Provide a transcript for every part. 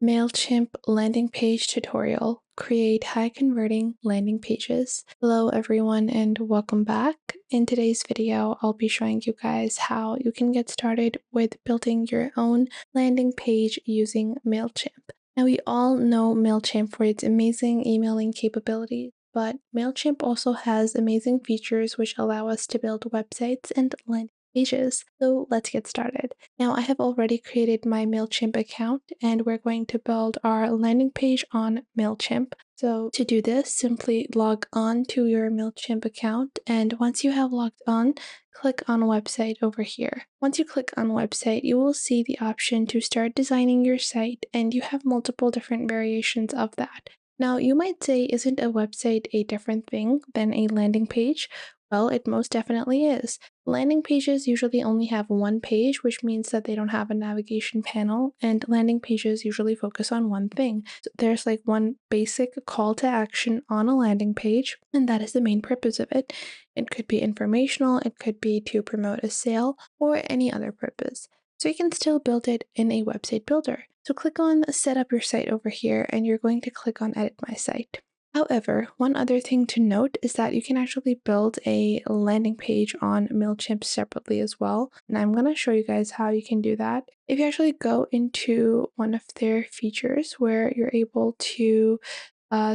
Mailchimp Landing Page Tutorial. Create high converting landing pages. Hello everyone and welcome back. In today's video, I'll be showing you guys how you can get started with building your own landing page using Mailchimp. Now we all know Mailchimp for its amazing emailing capabilities, but Mailchimp also has amazing features which allow us to build websites and landing pages. So let's get started. Now I have already created my Mailchimp account and we're going to build our landing page on Mailchimp. So to do this, simply log on to your Mailchimp account, and once you have logged on, click on website over here. Once you click on website, you will see the option to start designing your site, and you have multiple different variations of that. Now you might say, isn't a website a different thing than a landing page? Well, it most definitely is. Landing pages usually only have one page, which means that they don't have a navigation panel, and landing pages usually focus on one thing. So there's like one basic call to action on a landing page, and that is the main purpose of it. It could be informational, it could be to promote a sale, or any other purpose. So you can still build it in a website builder. So click on Set up your site over here, and you're going to click on Edit my site. However, one other thing to note is that you can actually build a landing page on Mailchimp separately as well. And I'm going to show you guys how you can do that. If you actually go into one of their features where you're able to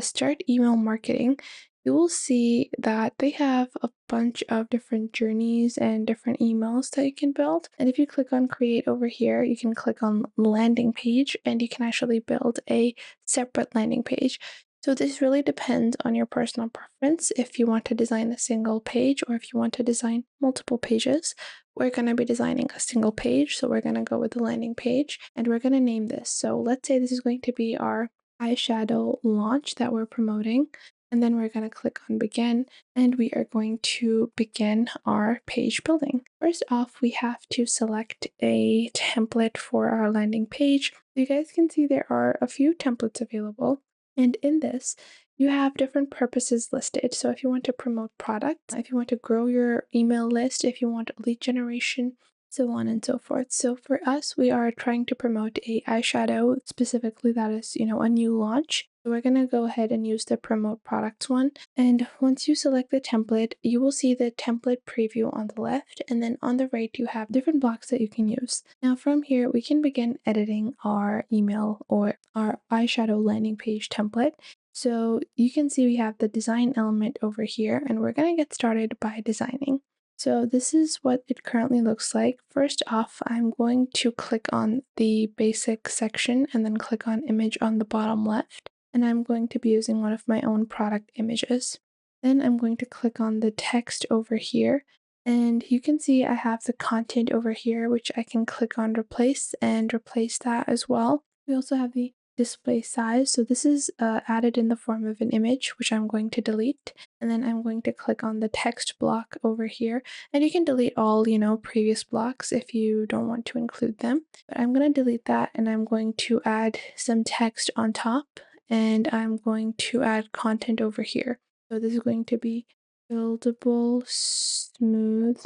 start email marketing, you will see that they have a bunch of different journeys and different emails that you can build. And if you click on create over here, you can click on landing page and you can actually build a separate landing page. So this really depends on your personal preference. If you want to design a single page or if you want to design multiple pages, we're going to be designing a single page. So we're going to go with the landing page and we're going to name this. So let's say this is going to be our eyeshadow launch that we're promoting. And then we're going to click on begin and we are going to begin our page building. First off, we have to select a template for our landing page. You guys can see there are a few templates available. And in this, you have different purposes listed. So if you want to promote products, if you want to grow your email list, if you want lead generation, so on and so forth. So for us, we are trying to promote a eyeshadow, specifically that is, a new launch. So we're going to go ahead and use the promote products one. And once you select the template, you will see the template preview on the left. And then on the right, you have different blocks that you can use. Now from here, we can begin editing our email or our eyeshadow landing page template. So you can see we have the design element over here, and we're going to get started by designing. So this is what it currently looks like. First off, I'm going to click on the basic section and then click on image on the bottom left. And I'm going to be using one of my own product images. Then I'm going to click on the text over here. And you can see I have the content over here, which I can click on replace and replace that as well. We also have the display size. So this is added in the form of an image, which I'm going to delete. And then I'm going to click on the text block over here. And you can delete all, previous blocks if you don't want to include them. But I'm going to delete that and I'm going to add some text on top. And I'm going to add content over here. So this is going to be buildable smooth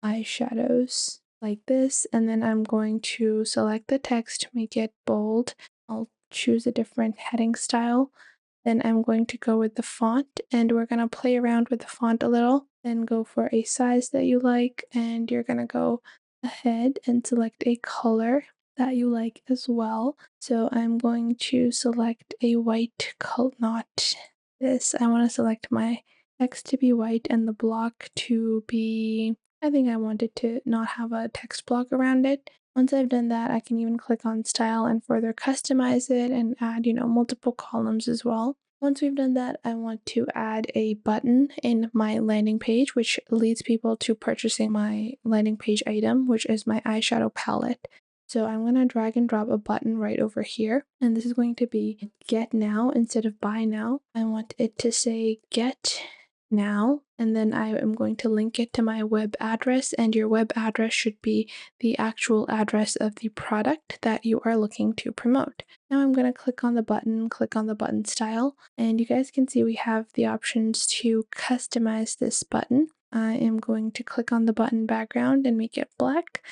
eyeshadows like this. And then I'm going to select the text, make it bold. I'll choose a different heading style. Then I'm going to go with the font and we're going to play around with the font a little. Then go for a size that you like and you're going to go ahead and select a color that you like as well. So I'm going to select a white color, not this. I want to select my text to be white and the block to be, I think I wanted to not have a text block around it. Once I've done that, I can even click on style and further customize it and add, multiple columns as well. Once we've done that, I want to add a button in my landing page, which leads people to purchasing my landing page item, which is my eyeshadow palette. So I'm going to drag and drop a button right over here. And this is going to be get now instead of buy now. I want it to say get now, and then I am going to link it to my web address, and your web address should be the actual address of the product that you are looking to promote. Now I'm going to click on the button style, and you guys can see we have the options to customize this button. I am going to click on the button background and make it black.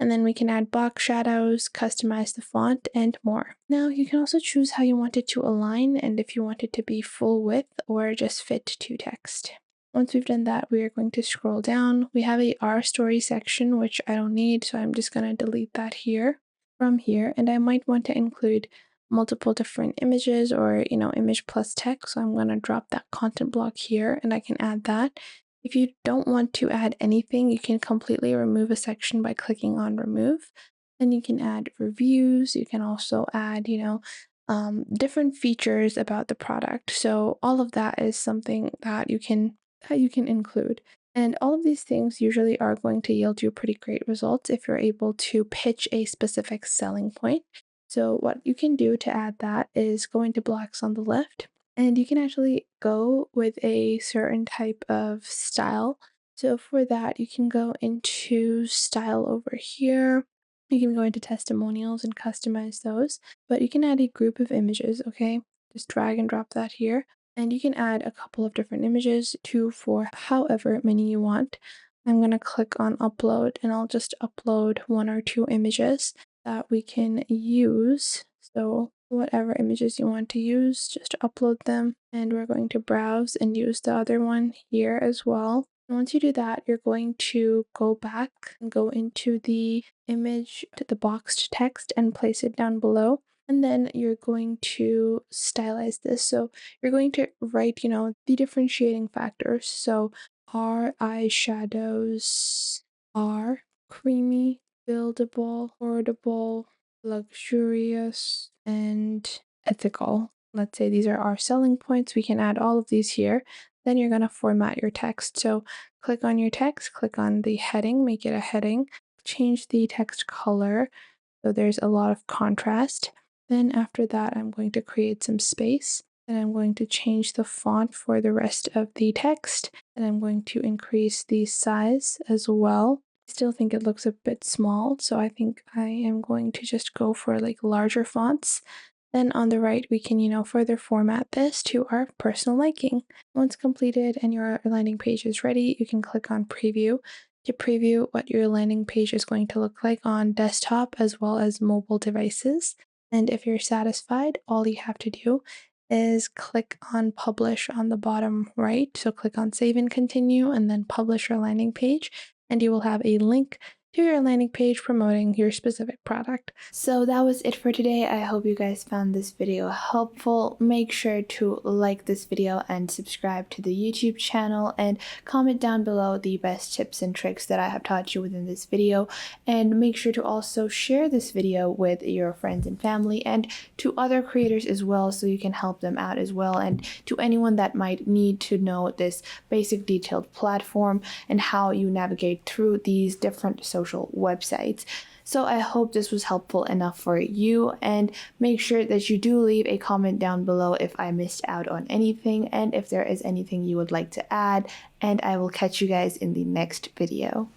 And then we can add box shadows, customize the font, and more. Now you can also choose how you want it to align and if you want it to be full width or just fit to text. Once we've done that, we are going to scroll down. We have a Our Story section, which I don't need, so I'm just going to delete that here from here. And I might want to include multiple different images or, image plus text. So I'm going to drop that content block here and I can add that. If you don't want to add anything, you can completely remove a section by clicking on remove. Then you can add reviews. You can also add, different features about the product. So all of that is something that you can include. And all of these things usually are going to yield you pretty great results if you're able to pitch a specific selling point. So what you can do to add that is go into blocks on the left, and you can actually go with a certain type of style. So for that, you can go into style over here. You can go into testimonials and customize those, but you can add a group of images, okay? Just drag and drop that here. And you can add a couple of different images, 2, 4, however many you want. I'm going to click on upload and I'll just upload 1 or 2 images that we can use. So whatever images you want to use, just upload them. And we're going to browse and use the other one here as well. And once you do that, you're going to go back and go into the image, to the boxed text, and place it down below. And then you're going to stylize this. So you're going to write, the differentiating factors. So our eyeshadows are creamy, buildable, affordable, luxurious, and ethical. Let's say these are our selling points. We can add all of these here. Then you're going to format your text. So click on your text, click on the heading, make it a heading, change the text color so there's a lot of contrast. Then after that, I'm going to create some space. Then I'm going to change the font for the rest of the text. And I'm going to increase the size as well. I still think it looks a bit small, so I think I am going to just go for like larger fonts. Then on the right, we can, further format this to our personal liking. Once completed and your landing page is ready, you can click on preview to preview what your landing page is going to look like on desktop as well as mobile devices. And if you're satisfied, all you have to do is click on publish on the bottom right. So click on save and continue and then publish your landing page, and you will have a link to your landing page promoting your specific product. So that was it for today. I hope you guys found this video helpful. Make sure to like this video and subscribe to the YouTube channel, and comment down below the best tips and tricks that I have taught you within this video. And make sure to also share this video with your friends and family and to other creators as well, so you can help them out as well, and to anyone that might need to know this basic detailed platform and how you navigate through these different social websites. So I hope this was helpful enough for you, and make sure that you do leave a comment down below if I missed out on anything and if there is anything you would like to add, and I will catch you guys in the next video.